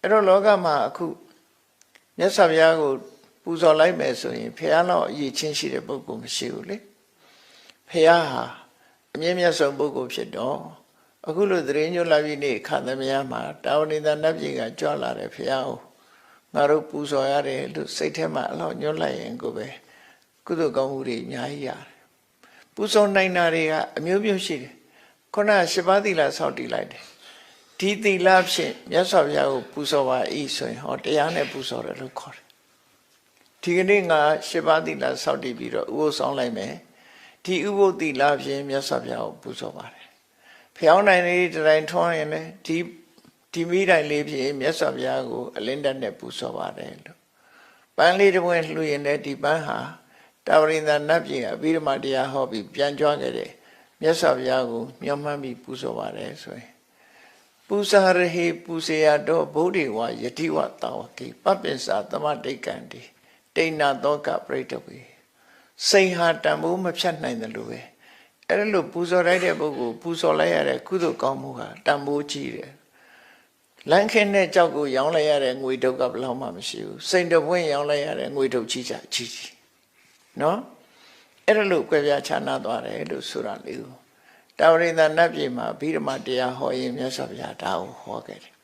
အဲ့တော့လောကမှာအခုမြတ်စွာဘုရားကိုပူဇော်လိုက်မယ်ဆိုရင်ဘုရားလောက်အရေးချင်းရှိတဲ့ပုဂ္ဂိုလ်မရှိဘူးလေဘုရားဟာအမြင့်မြတ်ဆုံးပုဂ္ဂိုလ်ဖြစ်တော့အခုလိုသရင်ညွတ်လာပြီးနေခန္ဓာမယမှာတာဝတိတနတ်ပြည်ကကြွလာတယ်ဘုရားကိုငါတို့ပူဇော်ရတယ်လို့စိတ်ထဲမှာအလောက်ညွတ်လိုက်ရင်ကိုပဲကုသိုလ်ကောင်းမှုတွေအများကြီးရတယ်ပူဇော်နိုင်တာတွေကအမျိုးမျိုးရှိတယ်ခုန7ပါးသီလဆောက်တည်လိုက်တယ်ဒီသီလဖြင့်မြတ်စွာဘုရားကိုပူဇော်ပါ၏ဆိုရင်ဟောတရားနဲ့ပူဇော်တယ်လို့ခေါ်တယ်ဒီကနေ့ငါ7ပါးသီလဆောက်တည်ပြီးတော့ဥပုသ်ဆောင်လိုက်မယ်ဒီဥပုသ်သီလဖြင့်မြတ်စွာဘုရားကိုပူဇော်ပါတယ်ဖျောင်းနိုင်လေးတိုင်းထွန်းရင်လည်းဒီမိတိုင်းလေးဖြင့်မြတ်စွာဘုရားကိုအလင်းတက်နဲ့ပူဇော်ပါတယ်လို့ပန်းလေးတစ်ပွင့်လှူရင်လည်းဒီပန်းဟာတာဝရိန္ဒနတ်ပြည်ကအဘိဓမ္မာတရားဟောပြီးပြန်ကြွခဲ့တယ်မြတ်စွာဘုရားကိုမျှော်မှန်းပြီးပူဇော်ပါတယ်ဆိုရင်ပူဇာရဟိပူဇေယတောဗုဒ္ဓေဝယတိဝတာဝကိပပ္ပစ္ဆာသမတိကံတိတိဏသောကပရိတဝေစိတ်ဟာတန်ဖိုးမဖြတ်နိုင်တယ်လို့ပဲအဲ့လိုပူဇော်လိုက်တဲ့ပုဂ္ဂိုလ်ပူဇော်လိုက်ရတဲ့ကုသိုလ်ကောင်းမှုဟာတန်ဖိုးကြီးတယ်လမ်းခင်းတဲ့ကြောက်ကိုရောင်းလိုက်ရတဲ့ငွေတုပ်ကဘယ်လောက်မှမရှိဘူးစိန်တပွင့်ရောင်းလိုက်ရတဲ့ငွေတုပ်ကြီးနော်အဲ့လိုကြွယ်ပြခြားနာသွားတယ်လို့ဆိုတာလေးကိုတာဝရိန္ဒနတ်ပြည်မှာဗိဓမာတရားဟောရင်မြတ်စွာဘုရားဒါကိုဟောခဲ့တယ်